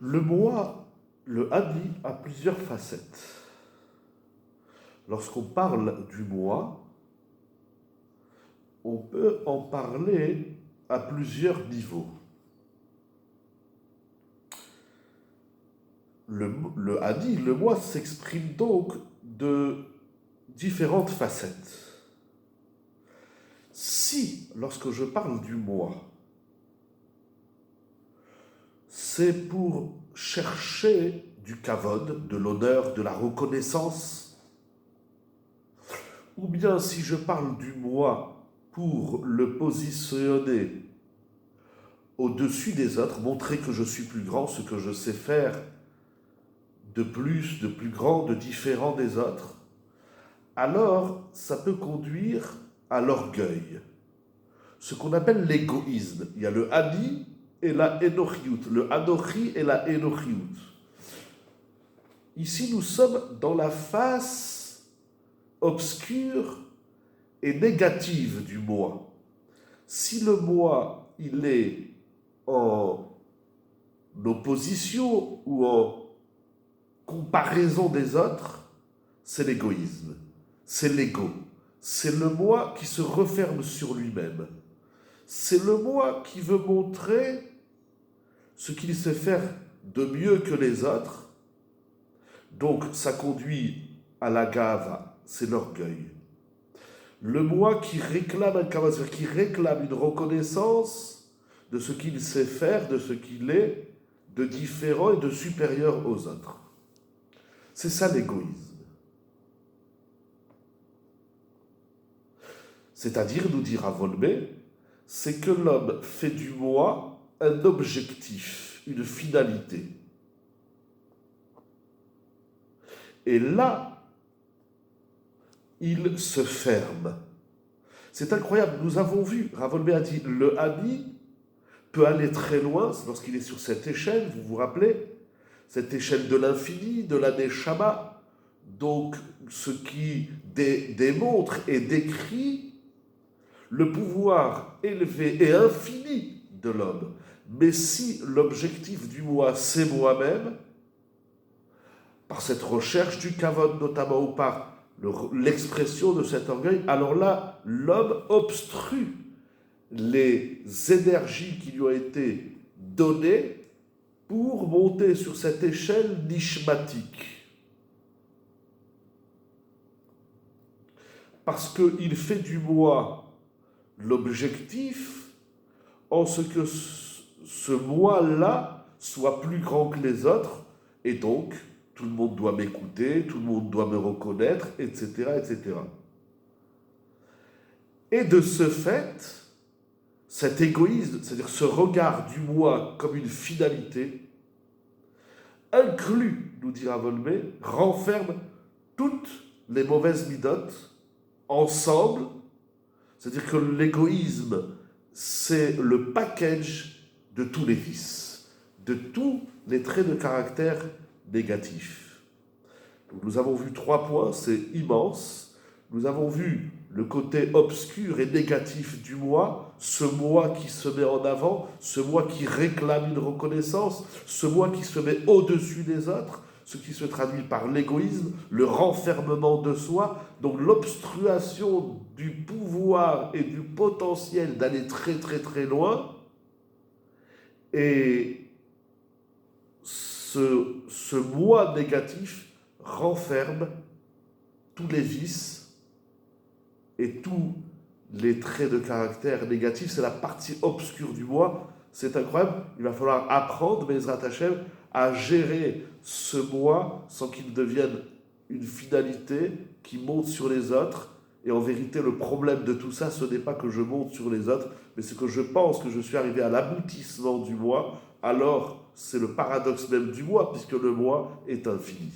Le moi, le Ani, a plusieurs facettes. Lorsqu'on parle du moi, on peut en parler à plusieurs niveaux. Le Ani, le moi, s'exprime donc de différentes facettes. Si, lorsque je parle du moi, c'est pour chercher du kavod, de l'honneur, de la reconnaissance, ou bien si je parle du moi pour le positionner au-dessus des autres, montrer que je suis plus grand, ce que je sais faire de plus grand, de différent des autres, alors ça peut conduire à l'orgueil, ce qu'on appelle l'égoïsme. Il y a le Ani et la Enochiout, le Anochi et la Enochiout. Ici, nous sommes dans la face obscure et négative du moi. Si le moi, il est en opposition ou en comparaison des autres, c'est l'égoïsme, c'est l'ego. C'est le moi qui se referme sur lui-même. C'est le moi qui veut montrer ce qu'il sait faire de mieux que les autres. Donc ça conduit à la gava, c'est l'orgueil. Le moi qui réclame un kavod, qui réclame une reconnaissance de ce qu'il sait faire, de ce qu'il est, de différent et de supérieur aux autres. C'est ça l'égoïsme. C'est-à-dire, nous dira Volmé, c'est que l'homme fait du moi un objectif, une finalité. Et là, il se ferme. C'est incroyable, nous avons vu, Ravolmé a dit, le Ani peut aller très loin lorsqu'il est sur cette échelle, vous vous rappelez, cette échelle de l'infini, de la Neshama, donc ce qui démontre et décrit le pouvoir élevé et infini de l'homme. Mais si l'objectif du moi, c'est moi-même, par cette recherche du kavod notamment, ou par l'expression de cet orgueil, alors là, l'homme obstrue les énergies qui lui ont été données pour monter sur cette échelle nishmatique. Parce qu'il fait du moi l'objectif en ce que ce moi-là soit plus grand que les autres, et donc tout le monde doit m'écouter, tout le monde doit me reconnaître, etc., etc. Et de ce fait, cet égoïsme, c'est-à-dire ce regard du moi comme une finalité, inclut, nous dira Volmé, renferme toutes les mauvaises midotes ensemble. C'est-à-dire que l'égoïsme, c'est le package de tous les vices, de tous les traits de caractère négatifs. Donc nous avons vu 3 points, c'est immense. Nous avons vu le côté obscur et négatif du moi, ce moi qui se met en avant, ce moi qui réclame une reconnaissance, ce moi qui se met au-dessus des autres, ce qui se traduit par l'égoïsme, le renfermement de soi, donc l'obstruation du pouvoir et du potentiel d'aller très très très loin. Et ce moi négatif renferme tous les vices et tous les traits de caractère négatifs. C'est la partie obscure du moi. C'est incroyable. Il va falloir apprendre, Bezrat Hashem, à gérer ce moi sans qu'il devienne une finalité qui monte sur les autres. Et en vérité, le problème de tout ça, ce n'est pas que je monte sur les autres, mais c'est que je pense que je suis arrivé à l'aboutissement du moi. Alors, c'est le paradoxe même du moi, puisque le moi est infini.